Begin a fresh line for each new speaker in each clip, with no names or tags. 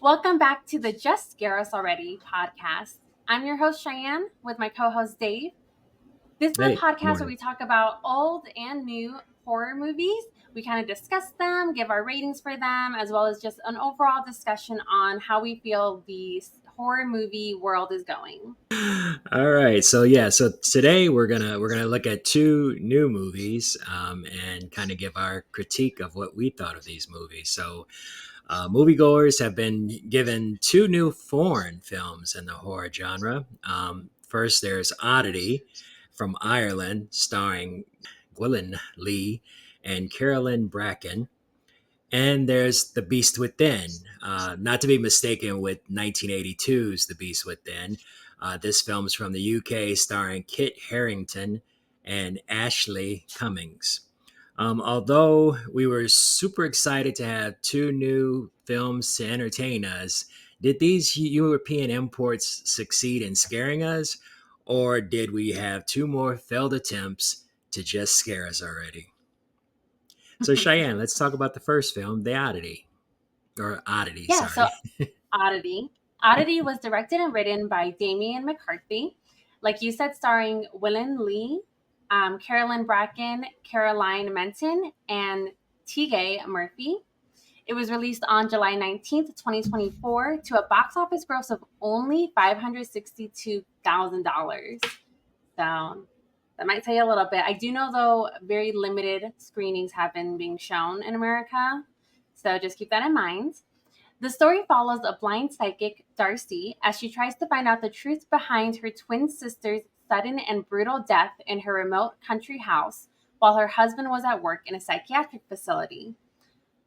Welcome back to the Just Scare Us Already podcast. I'm your host, Cheyenne, with my co host, Dave. This is a
Hey, good
podcast where
morning.
we talk about old and new horror movies. We kind of discuss them, give our ratings for them, as well as just an overall discussion on how we feel the horror movie world is going.
All right, so today we're gonna look at two new movies and kind of give our critique of what we thought of these movies. Moviegoers have been given two new foreign films in the horror genre. First, there's Oddity from Ireland, starring Gwilyn Lee and Carolyn Bracken. And there's The Beast Within, not to be mistaken with 1982's The Beast Within. This film's from the UK, starring Kit Harington and Ashley Cummings. Although we were super excited to have two new films to entertain us, did these European imports succeed in scaring us, or did we have two more failed attempts to just scare us already? So, Cheyenne, let's talk about the first film, The Oddity. Or Oddity,
Yeah, so
sorry.
Oddity. Oddity was directed and written by Damien McCarthy. Like you said, starring Willen Lee, Carolyn Bracken, Caroline Menton, and Tige Murphy. It was released on July 19th, 2024, to a box office gross of only $562,000. So that might tell you a little bit. I do know, though, very limited screenings have been being shown in America. So just keep that in mind. The story follows a blind psychic, Darcy, as she tries to find out the truth behind her twin sister's sudden and brutal death in her remote country house while her husband was at work in a psychiatric facility.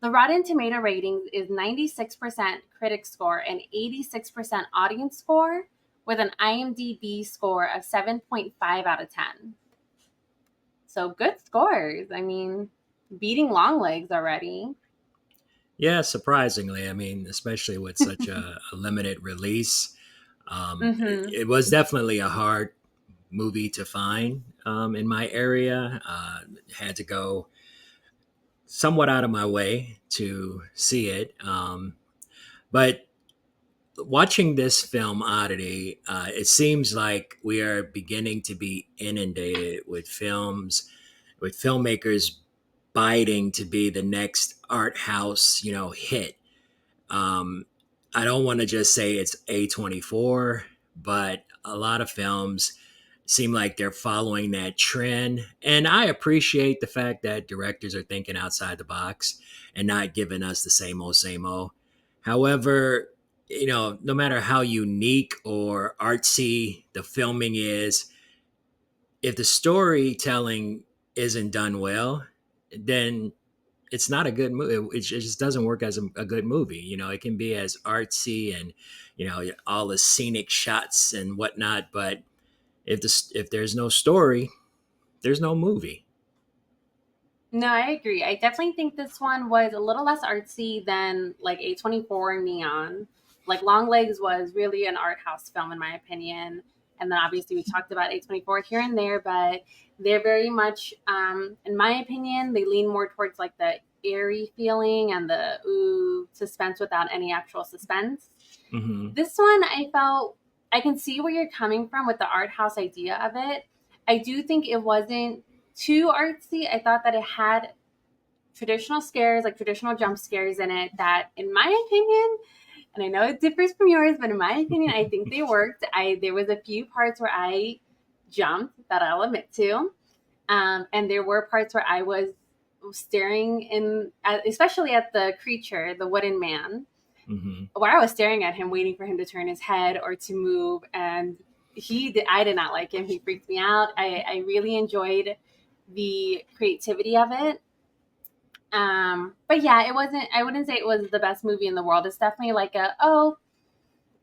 The Rotten Tomato ratings is 96% critic score and 86% audience score, with an IMDb score of 7.5 out of 10. So good scores. I mean, beating Longlegs already.
Yeah, surprisingly. I mean, especially with such a limited release.
Mm-hmm.
It was definitely a hard movie to find in my area. Had to go somewhat out of my way to see it. But watching this film, Oddity, it seems like we are beginning to be inundated with films, with filmmakers biting to be the next art house, hit. Um, I don't want to just say it's A24, but a lot of films seem like they're following that trend. And I appreciate the fact that directors are thinking outside the box and not giving us the same old, same old. However, no matter how unique or artsy the filming is, if the storytelling isn't done well, then it's not a good movie. It just doesn't work as a good movie. It can be as artsy and all the scenic shots and whatnot, but if there's no story, there's no movie.
No, I agree. I definitely think this one was a little less artsy than like A24 and Neon. Like Longlegs was really an art house film in my opinion. And then obviously we talked about A24 here and there, but they're very much, in my opinion, they lean more towards like the airy feeling and the suspense without any actual suspense.
Hmm.
This one, I felt I can see where you're coming from with the art house idea of it. I do think it wasn't too artsy. I thought that it had traditional scares, like traditional jump scares in it that, in my opinion, and I know it differs from yours, but in my opinion, I think they worked. There was a few parts where I jumped, that I'll admit to, and there were parts where I was staring especially at the creature, the wooden man,
Hmm.
where I was staring at him, waiting for him to turn his head or to move, and I did not like him. He freaked me out. I really enjoyed the creativity of it. But yeah, it wasn't. I wouldn't say it was the best movie in the world. It's definitely like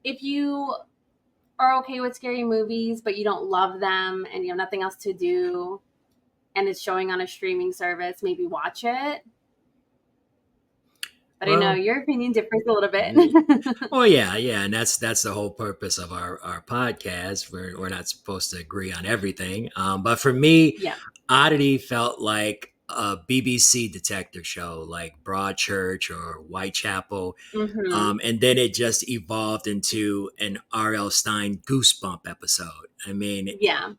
if you are okay with scary movies, but you don't love them and you have nothing else to do, and it's showing on a streaming service, maybe watch it. But I know
Well,
your opinion differs a little bit.
oh yeah, and that's the whole purpose of our podcast. We're not supposed to agree on everything, but for me,
Yeah.
Oddity felt like a BBC detective show like Broadchurch or Whitechapel.
Mm-hmm.
And then it just evolved into an R.L. Stein Goosebump episode. I mean,
Yeah.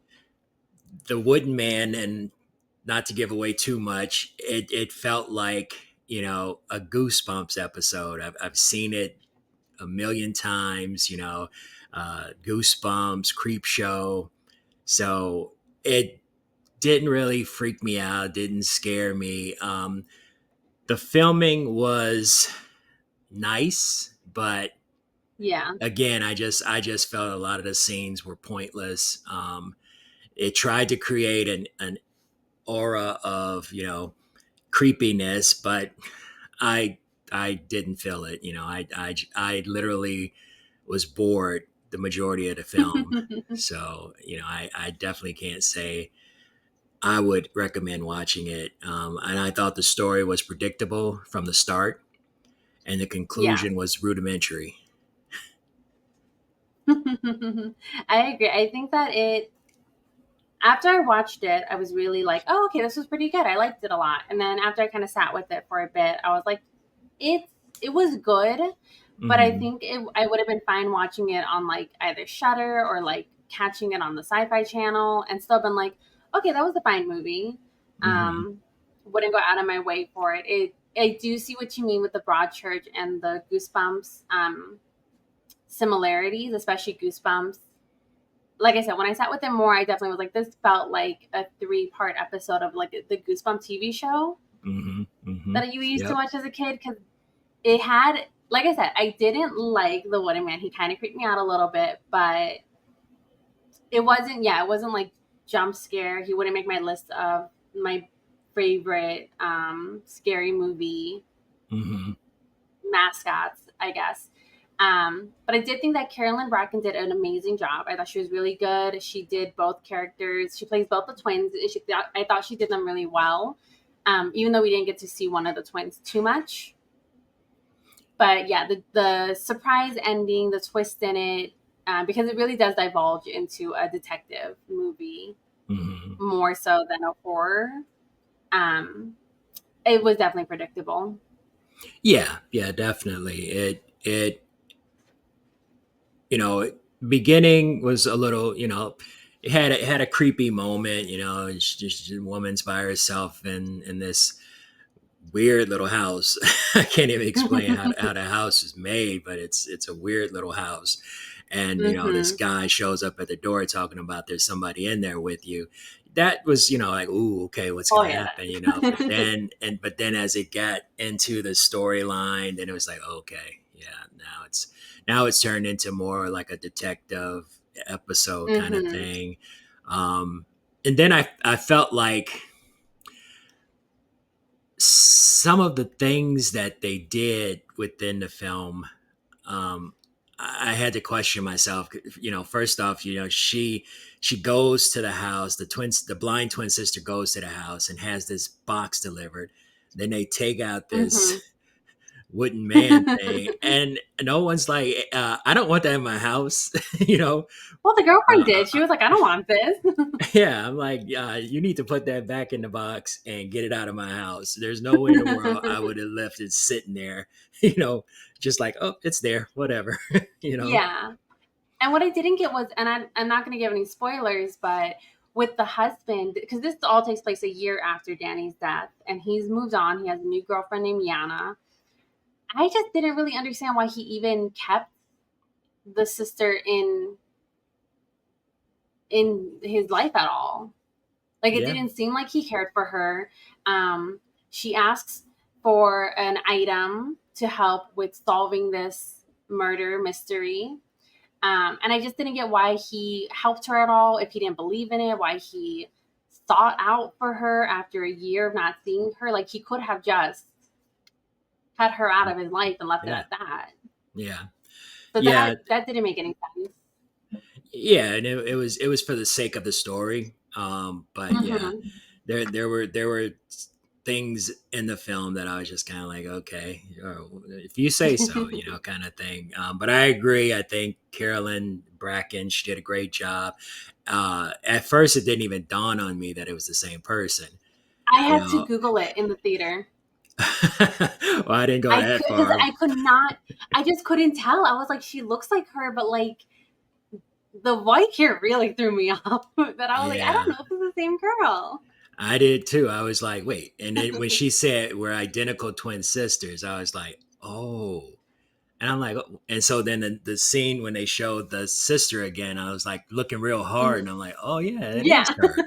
the Wooden Man, and not to give away too much, it felt like, a Goosebumps episode. I've seen it a million times, Goosebumps, Creep Show. So it didn't really freak me out, didn't scare me. The filming was nice, but
Yeah.
again, I just felt a lot of the scenes were pointless. It tried to create an aura of creepiness, but I I didn't feel it. I literally was bored the majority of the film. So I definitely can't say I would recommend watching it. And I thought the story was predictable from the start, and the
Yeah.
conclusion was rudimentary.
I agree. I think that after I watched it, I was really like, oh, okay, this was pretty good. I liked it a lot. And then after I kind of sat with it for a bit, I was like, it it was good, but I
Hmm.
think I would have been fine watching it on like either Shutter or like catching it on the Sci-Fi Channel and still been like, okay, that was a fine movie.
Hmm.
Wouldn't go out of my way for it. I do see what you mean with the Broadchurch and the Goosebumps similarities, especially Goosebumps. Like I said, when I sat with it more, I definitely was like, this felt like a three-part episode of like the Goosebumps TV show
Hmm. Hmm.
that you used to
Yep.
watch as a kid because it had, like I said, I didn't like the Wooden Man. He kind of creeped me out a little bit, but it wasn't like jump scare. He wouldn't make my list of my favorite scary movie
Hmm.
mascots, I guess. But I did think that Carolyn Bracken did an amazing job. I thought she was really good. She did both characters. She plays both the twins. I thought she did them really well, even though we didn't get to see one of the twins too much. But yeah, the surprise ending, the twist in it, because it really does divulge into a detective movie
Hmm.
more so than a horror. Um, it was definitely predictable.
Yeah, yeah, definitely. It you know, beginning was a little, it had a creepy moment. It's just a woman's by herself in this weird little house. I can't even explain how the house is made, but it's a weird little house. And this
Hmm.
guy shows up at the door talking about there's somebody in there with you. That was, like, ooh, okay, what's
Oh
gonna
yeah.
happen? But then as it got into the storyline, then it was like, okay, yeah, now it's turned into more like a detective episode kind of
Hmm.
thing. And then I felt like some of the things that they did within the film, um, I had to question myself. First off, she goes to the house. The blind twin sister goes to the house and has this box delivered. Then they take out this
Hmm.
wooden man thing, and no one's like, "I don't want that in my house." you know,
Well, the girlfriend
uh,
did. She was like, I don't want this.
Yeah, I'm like, you need to put that back in the box and get it out of my house. There's no way in the world I would have left it sitting there, you know, just like, oh, it's there, whatever, you know.
Yeah. And what I didn't get was, and I'm not going to give any spoilers, but with the husband, because this all takes place a year after Danny's death, and he's moved on. He has a new girlfriend named Yana. I just didn't really understand why he even kept the sister in his life at all. Like it
Yeah.
didn't seem like he cared for her. She asks for an item to help with solving this murder mystery. And I just didn't get why he helped her at all, if he didn't believe in it, why he sought out for her after a year of not seeing her. Like he could have just cut her out of his life and left it
Yeah.
at that.
Yeah.
So
Yeah.
that didn't make any sense.
Yeah. And it was for the sake of the story. But yeah,
Hmm.
there were things in the film that I was just kind of like, okay, if you say so, kind of thing. But I agree. I think Carolyn Bracken, she did a great job. At first, it didn't even dawn on me that it was the same person.
I had to
Well,
Google it in the theater.
well, I didn't go
I
that
could because
far.
I could not. I just couldn't tell. I was like, she looks like her, but like the white hair really threw me off. That I was like, I don't
Yeah,
know if it's the same girl.
I did too. I was like, wait. And then when she said we're identical twin sisters, I was like, oh. And I'm like, oh. And so then the scene when they showed the sister again, I was like looking real hard,
Mhm.
and I'm like, oh yeah, it
Yeah.
is her.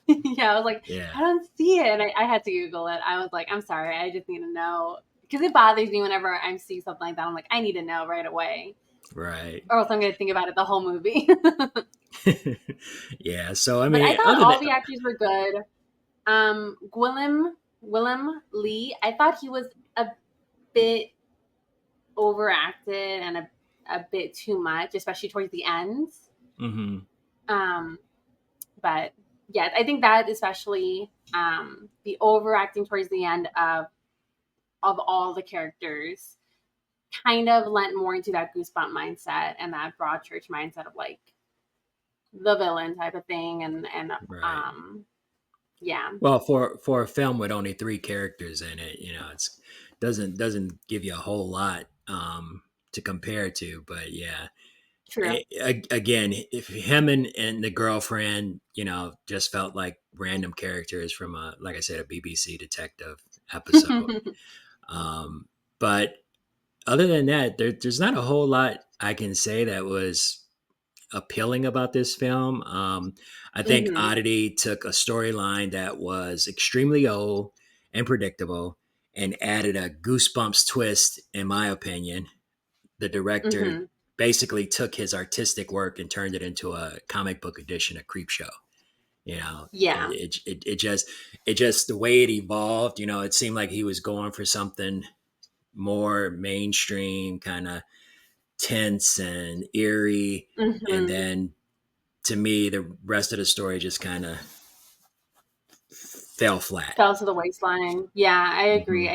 Yeah, I was like,
Yeah,
I don't see it. And I had to Google it. I was like, I'm sorry, I just need to know. Because it bothers me whenever I see something like that. I'm like, I need to know right away.
right.
Or else I'm going to think about it the whole movie.
Yeah. So I
But I
mean,
thought
other than
all the actors were good. Willem Lee, I thought he was a bit overacted and a bit too much, especially towards the end.
hmm
Um, but yeah, I think that especially the overacting towards the end of all the characters kind of lent more into that goosebump mindset and that broad church mindset of like the villain type of thing and
right.
um yeah.
Well, for a film with only three characters in it, it's doesn't give you a whole lot to compare to. But yeah,
True.
again, if him and the girlfriend, just felt like random characters from a, like I said, a BBC detective episode. Um, but other than that, there's not a whole lot I can say that was appealing about this film. I think
Hmm.
Oddity took a storyline that was extremely old and predictable and added a goosebumps twist, in my opinion. The director
Hmm.
basically took his artistic work and turned it into a comic book edition of Creepshow. You know,
Yeah.
it just the way it evolved. It seemed like he was going for something more mainstream, kind of tense and eerie, and
Hmm.
then to me, the rest of the story just kind of fell flat.
Fell to the waistline. Yeah, I agree.
Hmm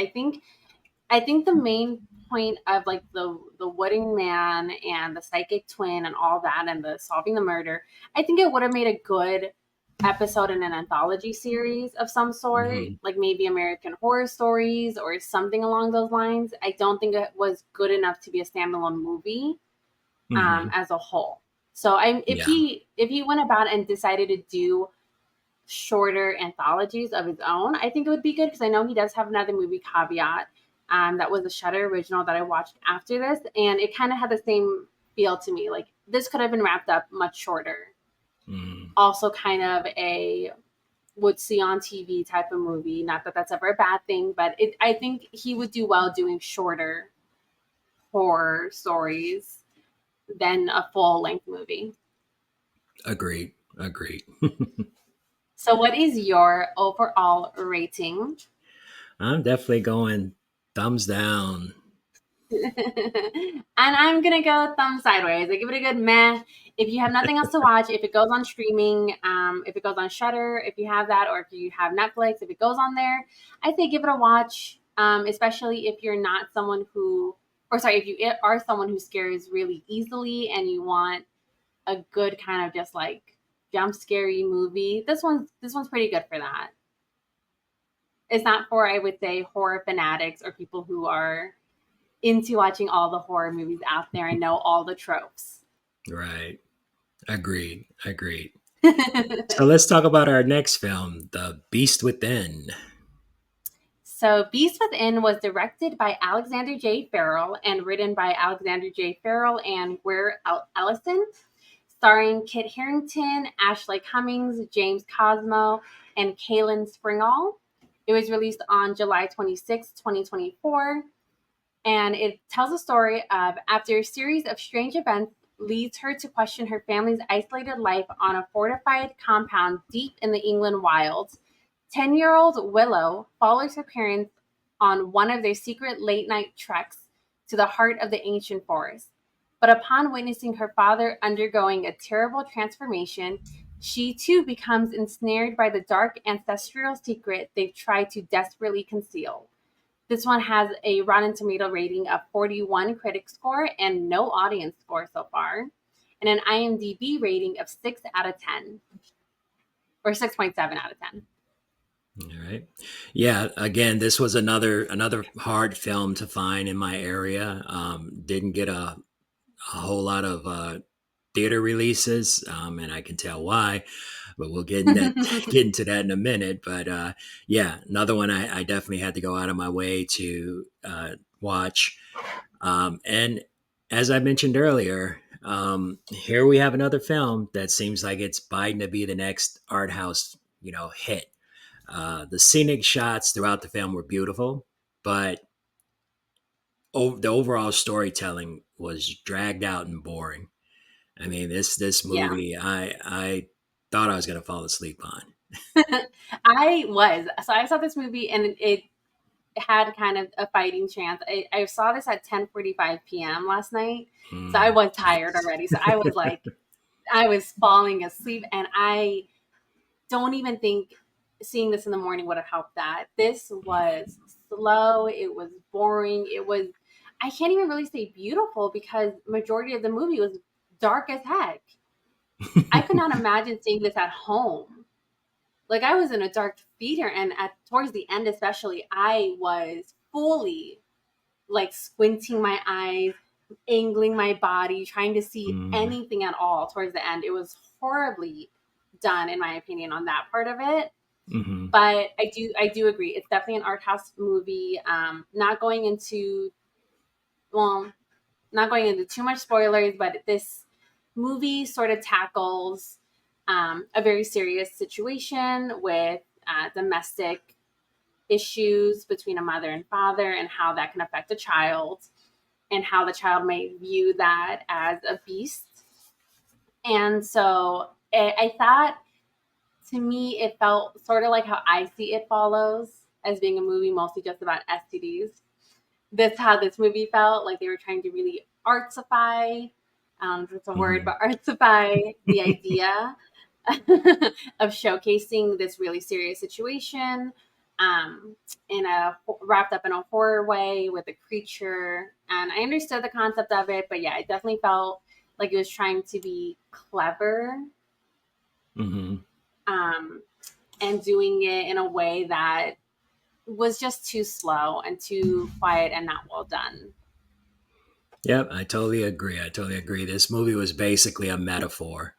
I think the main point of like the wooden man and the psychic twin and all that and the solving the murder, I think it would have made a good episode in an anthology series of some sort,
hmm
like maybe American Horror Stories or something along those lines. I don't think it was good enough to be a standalone movie
hmm
as a whole. So if
Yeah.
he went about and decided to do shorter anthologies of his own, I think it would be good because I know he does have another movie, Caveat, that was a Shutter original that I watched after this, and it kind of had the same feel to me. Like this could have been wrapped up much shorter.
hmm
Also, kind of a would see on TV type of movie. Not that that's ever a bad thing, but I think he would do well doing shorter horror stories than a full length movie.
Agreed. Agreed.
So, what is your overall rating?
I'm definitely going thumbs down.
And I'm gonna go thumb sideways. I give it a good meh. If you have nothing else to watch, if it goes on streaming, if it goes on Shutter, if you have that, or if you have Netflix, if it goes on there, I say give it a watch. Especially if you're not someone who, or sorry, if you are someone who scares really easily and you want a good kind of just like jump scary movie. This one's pretty good for that. It's not for, I would say, horror fanatics or people who are into watching all the horror movies out there and know all the tropes.
Right. Agreed. Agreed. So let's talk about our next film, The Beast Within.
So, Beast Within was directed by Alexander J. Farrell and written by Alexander J. Farrell and Ware Ellison, starring Kit Harington, Ashley Cummings, James Cosmo, and Kaylin Springall. It was released on July 26, 2024, and it tells a story of after a series of strange events leads her to question her family's isolated life on a fortified compound deep in the England wilds. 10-year-old Willow follows her parents on one of their secret late night treks to the heart of the ancient forest. But upon witnessing her father undergoing a terrible transformation, she too becomes ensnared by the dark ancestral secret they've tried to desperately conceal. This one has a Rotten Tomato rating of 41 critic score and no audience score so far, and an IMDb rating of 6 out of 10, or 6.7 out of 10.
All right. Yeah. Again, this was another hard film to find in my area. Didn't get a whole lot of theater releases, and I can tell why. But we'll get in that get into that in a minute. But yeah, another one I definitely had to go out of my way to watch. And as I mentioned earlier, here we have another film that seems like it's Biden to be the next art house, hit. The scenic shots throughout the film were beautiful, but the overall storytelling was dragged out and boring. I mean, this
Yeah.
movie, I thought I was gonna fall asleep on.
I was. So I saw this movie and it had kind of a fighting chance. I saw this at 10:45 p.m. last night. So I
Mm,
was tired already. So I was like, I was falling asleep. And I don't even think seeing this in the morning would have helped that. This was slow. It was boring. It was, I can't even really say beautiful because majority of the movie was dark as heck. I could not imagine seeing this at home. Like I was in a dark theater and at towards the end especially, I was fully like squinting my eyes, angling my body, trying to see
mm,
anything at all towards the end. It was horribly done in my opinion on that part of it.
hmm
But I do agree. It's definitely an art house movie. Not going into well, not going into too much spoilers, but this movie sort of tackles a very serious situation with domestic issues between a mother and father and how that can affect a child and how the child may view that as a beast. And so I thought to me, it felt sort of like how I see It Follows as being a movie mostly just about STDs. That's how this movie felt. Like they were trying to really artsify, if it's a word,
hmm
but artsify the idea of showcasing this really serious situation in a wrapped up in a horror way with a creature. And I understood the concept of it, but yeah, it definitely felt like it was trying to be clever
hmm
um, and doing it in a way that was just too slow and too quiet and not well done.
Yep, I totally agree. I totally agree. This movie was basically a metaphor.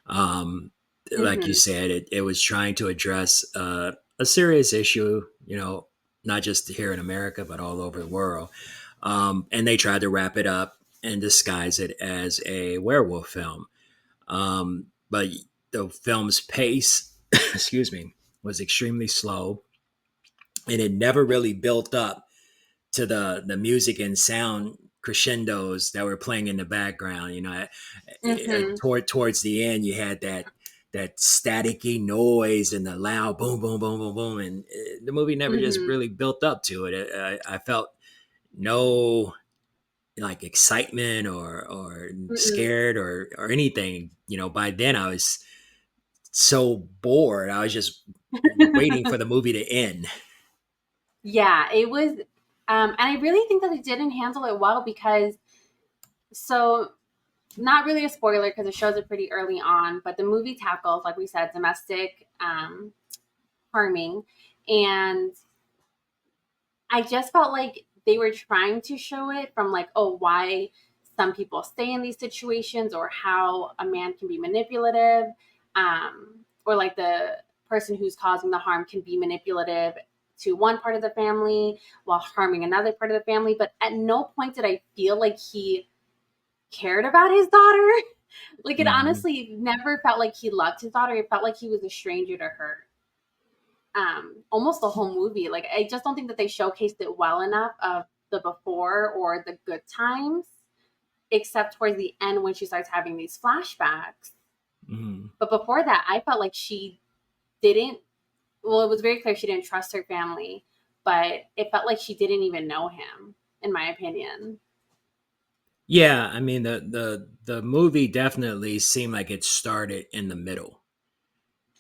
Um, like you
Hmm.
said, it was trying to address a serious issue, not just here in America, but all over the world. And they tried to wrap it up and disguise it as a werewolf film. But the film's pace, excuse me, was extremely slow, and it never really built up to the music and sound crescendos that were playing in the background.
Hmm.
Towards the end, you had that staticky noise and the loud boom, boom, boom, boom, boom, and the movie never just
Hmm.
really built up to it. I felt no like excitement or
Mm-mm.
scared or anything. By then I was so bored. I was just waiting for the movie to end.
Yeah, it was, and I really think that they didn't handle it well because so not really a spoiler because it shows it pretty early on, but the movie tackles, like we said, domestic harming, and I just felt like they were trying to show it from like, oh, why some people stay in these situations or how a man can be manipulative, or like the person who's causing the harm can be manipulative to one part of the family while harming another part of the family. But at no point did I feel like he cared about his daughter. Like it
Mhm.
honestly never felt like he loved his daughter. It felt like he was a stranger to her almost the whole movie. Like I just don't think that they showcased it well enough of the before or the good times, except towards the end when she starts having these flashbacks.
Mhm.
But before that, I felt like she didn't. Well, it was very clear she didn't trust her family, but it felt like she didn't even know him, in my opinion.
Yeah, I mean the movie definitely seemed like it started in the middle.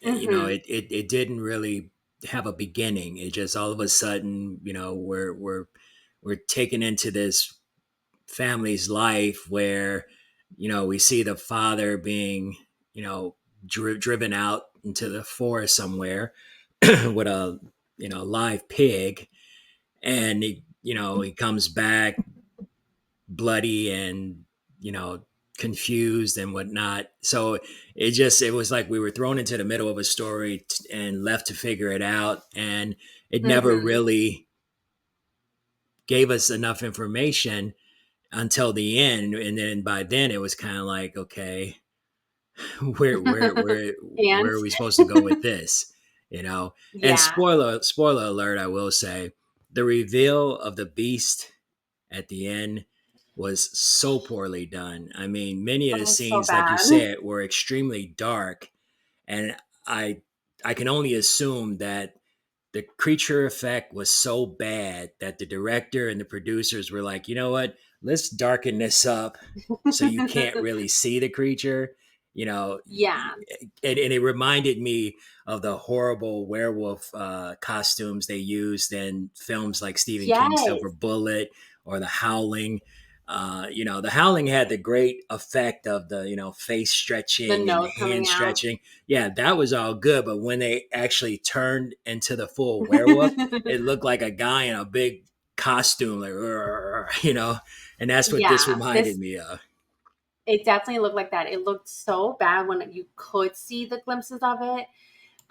Mm-hmm.
It didn't really have a beginning. It just all of a sudden, we're taken into this family's life where we see the father being driven out into the forest somewhere, with a live pig, and he comes back bloody and confused and whatnot. So it was like we were thrown into the middle of a story and left to figure it out, and it never
Hmm.
really gave us enough information until the end. And then by then it was kind of like, okay, where
And
are we supposed to go with this? You know. And
yeah,
spoiler alert, I will say the reveal of the beast at the end was so poorly done. I mean, many of
it
the
was so
scenes, like you
bad.
said, were extremely dark, and I I can only assume that the creature effect was so bad that the director and the producers were like, you know what, let's darken this up so you can't really see the creature. You know,
Yeah.
and it reminded me of the horrible werewolf costumes they used in films like Stephen King's Silver
Yes.
Bullet or The Howling. The Howling had the great effect of the face
The
stretching and the
nose
hand
coming out.
stretching. Yeah, that was all good, but when they actually turned into the full werewolf, it looked like a guy in a big costume, like and that's what this
Yeah,
reminded
this
me of.
it definitely looked like that. It looked so bad when you could see the glimpses of it.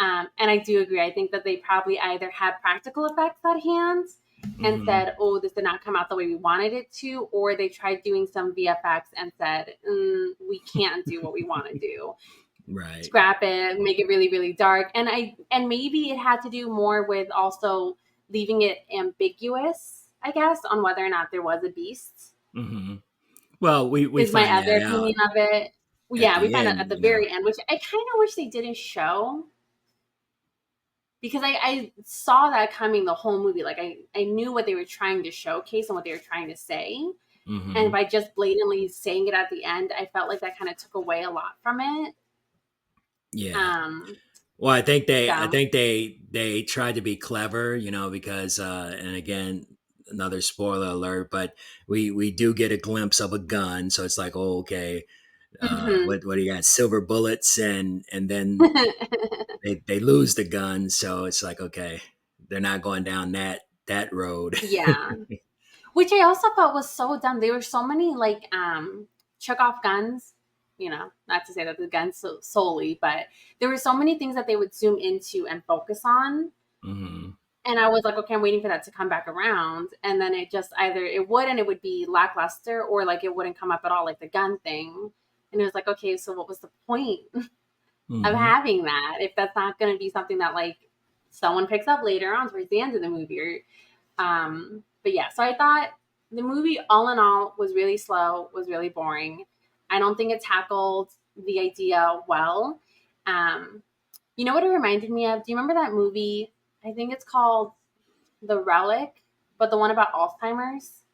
And I do agree. I think that they probably either had practical effects at hand and
Hmm.
said, "Oh, this did not come out the way we wanted it to," or they tried doing some VFX and said, "We can't do what we want to do.
Right.
Scrap it, make it really, really dark." And maybe it had to do more with also leaving it ambiguous, I guess, on whether or not there was a beast.
Hmm. Well, we
Is my
find
other
that out
opinion of it.
at
Yeah, we
the
find out
end,
at the very end, which I kind of wish they didn't show because I saw that coming the whole movie. Like I knew what they were trying to showcase and what they were trying to say. And
Hmm.
by just blatantly saying it at the end, I felt like that kind of took away a lot from it.
Yeah.
Um,
Well, I
so
think they tried to be clever, because and again, another spoiler alert, but we do get a glimpse of a gun, so it's like, oh, okay,
mhm.
what do you got? Silver bullets, and then they lose the gun, so it's like, okay, they're not going down that road.
Yeah. Which I also thought was so dumb. There were so many like chuck off guns, not to say that the guns solely, but there were so many things that they would zoom into and focus on.
Hmm.
And I was like, okay, I'm waiting for that to come back around. And then it just either it would and it would be lackluster or like it wouldn't come up at all, like the gun thing. And it was like, okay, so what was the point of
Hmm.
having that if that's not going to be something that like someone picks up later on towards the end of the movie? But yeah, so I thought the movie, all in all, was really slow, was really boring. I don't think it tackled the idea well. Um, you know what it reminded me of? Do you remember that movie? I think it's called The Relic, but the one about Alzheimer's.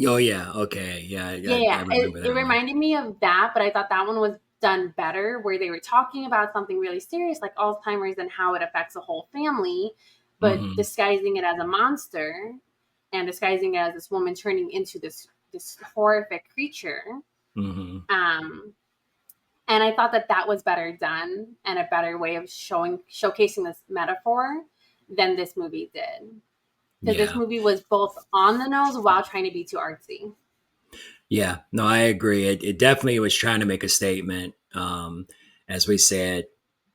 Oh yeah, okay, yeah,
Yeah,
I
yeah. It,
remember
it
that one.
reminded me of that, but I thought that one was done better, where they were talking about something really serious like Alzheimer's and how it affects a whole family, but
Hmm.
disguising it as a monster and disguising it as this woman turning into this horrific creature.
Hmm.
Um, and I thought that that was better done and a better way of showcasing this metaphor than this movie did. Because this
Yeah.
movie was both on the nose while trying to be too artsy.
Yeah, no, I agree. It definitely was trying to make a statement, as we said,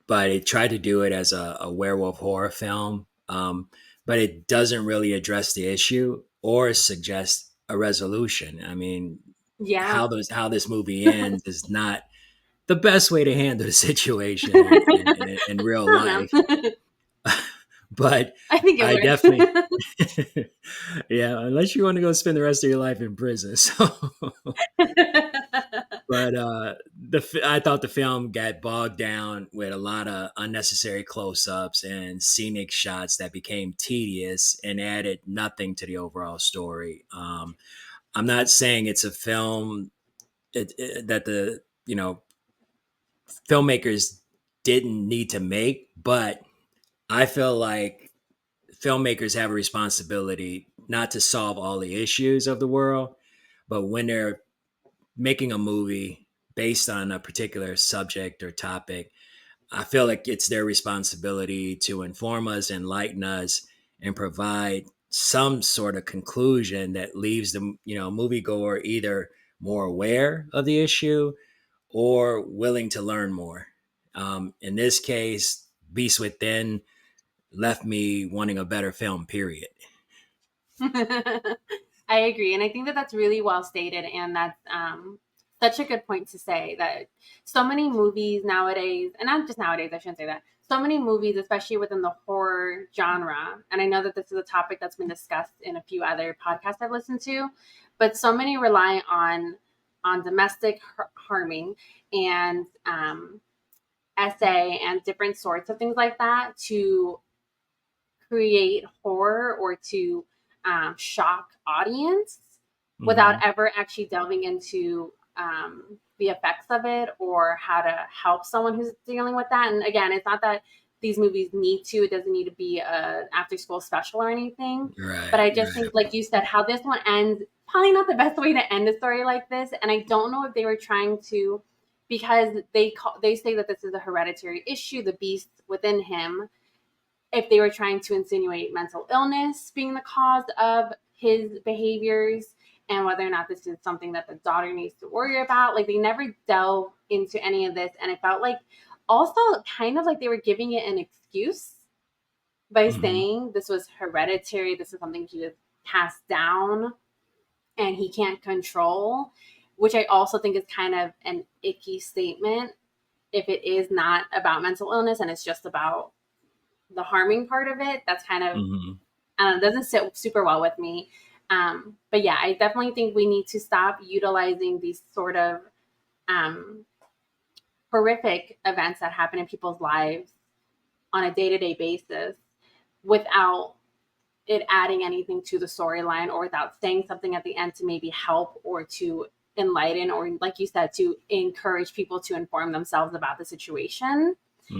but it tried to do it as a werewolf horror film, but it doesn't really address the issue or suggest a resolution. I mean,
Yeah.
how this movie ends is not the best way to handle the situation in real
I don't
life,
know.
but
I think it
I definitely,
worked.
yeah, unless you want to go spend the rest of your life in prison. So but I thought the film got bogged down with a lot of unnecessary close-ups and scenic shots that became tedious and added nothing to the overall story. I'm not saying it's a film that the filmmakers didn't need to make, but I feel like filmmakers have a responsibility not to solve all the issues of the world, but when they're making a movie based on a particular subject or topic, I feel like it's their responsibility to inform us, enlighten us, and provide some sort of conclusion that leaves the moviegoer either more aware of the issue or willing to learn more. In this case, Beast Within left me wanting a better film. Period.
I agree, and I think that that's really well stated, and that's such a good point to say that so many movies nowadays, and not just nowadays, I shouldn't say that. So many movies, especially within the horror genre, and I know that this is a topic that's been discussed in a few other podcasts I've listened to, but so many rely on domestic harming and SA and different sorts of things like that to create horror or to shock audience without
Hmm.
ever actually delving into the effects of it or how to help someone who's dealing with that. And again, it's not that these movies need to, it doesn't need to be a after school special or anything, but
Right,
I just
right.
think, like you said, how this one ends, probably not the best way to end a story like this. And I don't know if they were trying to, because they say that this is a hereditary issue, the beast within him, if they were trying to insinuate mental illness being the cause of his behaviors, and whether or not this is something that the daughter needs to worry about. Like, they never delve into any of this. And it felt like also kind of like they were giving it an excuse by
Hmm.
saying this was hereditary, this is something he was passed down and he can't control, which I also think is kind of an icky statement if it is not about mental illness and it's just about the harming part of it. That's kind of,
Hmm.
I don't know, doesn't sit super well with me. But yeah, I definitely think we need to stop utilizing these sort of um, horrific events that happen in people's lives on a day to day basis without it adding anything to the storyline or without saying something at the end to maybe help or to enlighten or, like you said, to encourage people to inform themselves about the situation.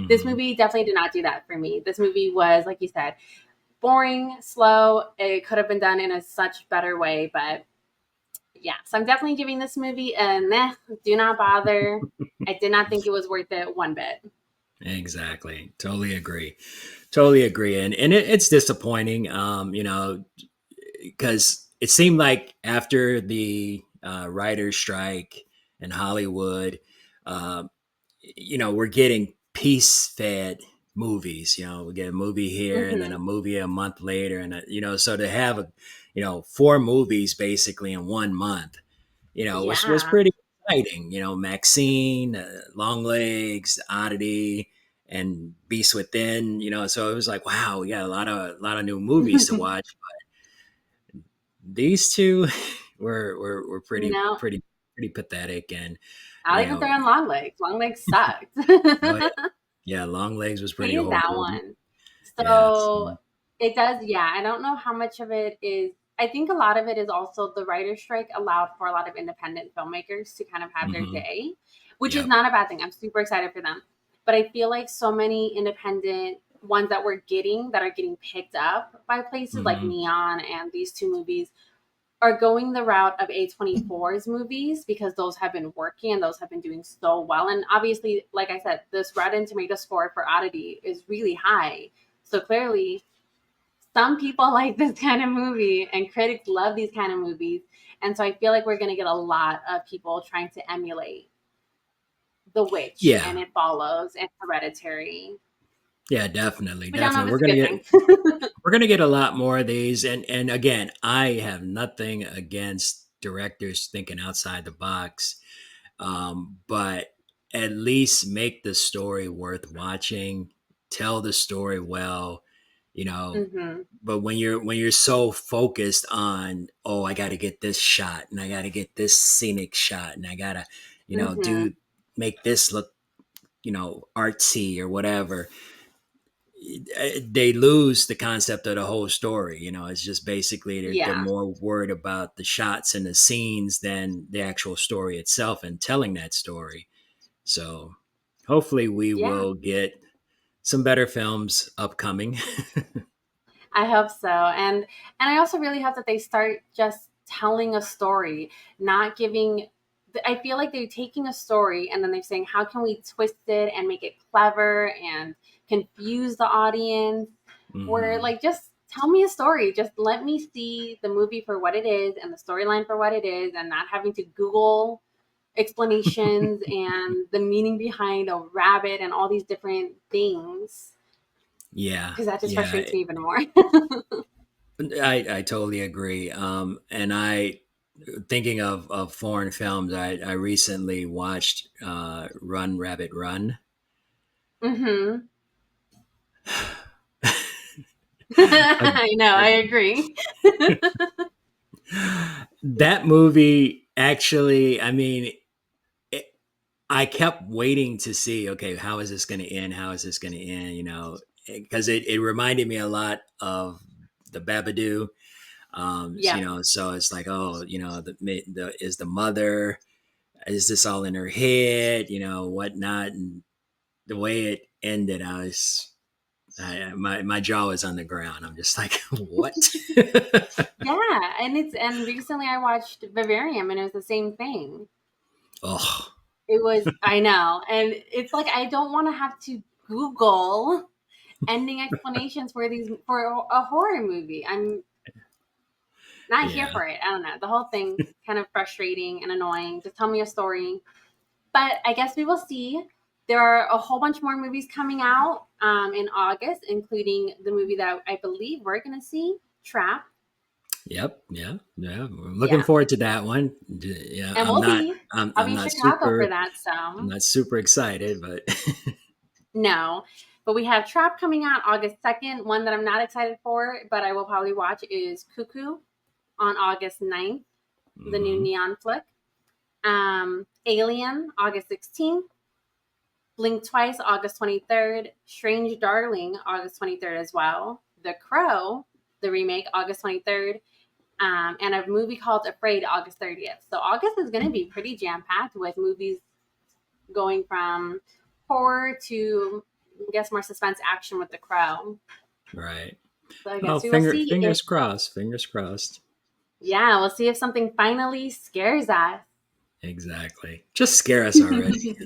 This
Hmm.
movie definitely did not do that for me. This movie was, like you said, boring, slow. It could have been done in a such better way, but yeah. So I'm definitely giving this movie a meh. Do not bother. I did not think it was worth it one bit.
Exactly. Totally agree. Totally agree. And it's disappointing, because it seemed like after the writer's strike in Hollywood, uh, we're getting piece fed movies. We get a movie here and then a
Hmm.
movie a month later. And, so to have, four movies basically in 1 month, was
Yeah.
pretty exciting. Maxine, Long Legs, Oddity, and Beast Within. So it was like, wow, we got a lot of new movies to watch. These two were pretty
No,
pretty pretty pathetic, and
I'll
you
even
know,
throw in Long Legs. Long Legs sucked.
oh yeah, yeah, Long Legs was pretty
Hated that
horrible.
one.
Yeah,
So it does, yeah. I don't know how much of it is. I think a lot of it is also the writer's strike allowed for a lot of independent filmmakers to kind of have their
mm-hmm,
day, which is
yep,
not a bad thing. I'm super excited for them. But I feel like so many independent ones that we're getting that are getting picked up by places like
mm-hmm,
Neon and these two movies are going the route of A24's movies because those have been working and those have been doing so well. And obviously, like I said, this Rotten Tomato score for Oddity is really high. So clearly, some people like this kind of movie and critics love these kind of movies. And so I feel like we're going to get a lot of people trying to emulate The Witch
yeah,
and It Follows and Hereditary,
yeah, definitely,
which I don't know
definitely.
if
We're
it's a
gonna
good
get
thing.
we're gonna get a lot more of these, and again, I have nothing against directors thinking outside the box, but at least make the story worth watching, tell the story well, you know.
Hmm.
But when you're so focused on, oh, I got to get this shot and I got to get this scenic shot and I gotta,
Hmm.
do make this look, artsy or whatever, they lose the concept of the whole story. It's just basically they're
Yeah.
more worried about the shots and the scenes than the actual story itself and telling that story. So hopefully we
Yeah.
will get some better films upcoming.
I hope so. And I also really hope that they start just telling a story, not giving I feel like they're taking a story and then they're saying, how can we twist it and make it clever and confuse the audience? Where,
Hmm.
like, just tell me a story. Just let me see the movie for what it is and the storyline for what it is, and not having to Google explanations and the meaning behind a rabbit and all these different things,
Yeah,
because that just
yeah,
frustrates me even more.
I totally agree. And I, thinking of foreign films, I recently watched Run Rabbit Run.
Hmm. I know, I agree.
That movie actually, I mean, it, I kept waiting to see, okay, how is this going to end? How is this going to end? You know, because it reminded me a lot of the Babadook. You
Yep.
know, so it's like, oh, you know, the is the mother, is this all in her head? You know, whatnot, and the way it ended, my jaw was on the ground. I'm just like, what?
Yeah, and recently I watched Vivarium and it was the same thing.
Oh,
It was, I know, and it's like I don't want to have to Google ending explanations for these for a horror movie. I'm not here
yeah.
for it. I don't know. The whole thing's kind of frustrating and annoying. Just tell me a story. But I guess we will see. There are a whole bunch more movies coming out in August, including the movie that I believe we're going to see, Trap.
Yep. Yeah. Yeah. I'm looking
Yeah.
forward to that one. Yeah.
And we'll be. I'll be
I'm
in
not
Chicago for
super.
that.
I'm
So,
not super excited, but
no. But we have Trap coming out August 2nd. One that I'm not excited for, but I will probably watch is Cuckoo on August 9th, the new
hmm.
Neon flick. Alien, August 16th. Blink Twice, August 23rd. Strange Darling, August 23rd as well. The Crow, the remake, August 23rd. And a movie called Afraid, August 30th. So August is going to be pretty jam packed with movies going from horror to, I guess, more suspense action with The Crow.
Right.
So I
Well,
guess we will see if,
fingers crossed. Fingers crossed.
yeah, we'll see if something finally scares us.
Exactly. Just scare us already.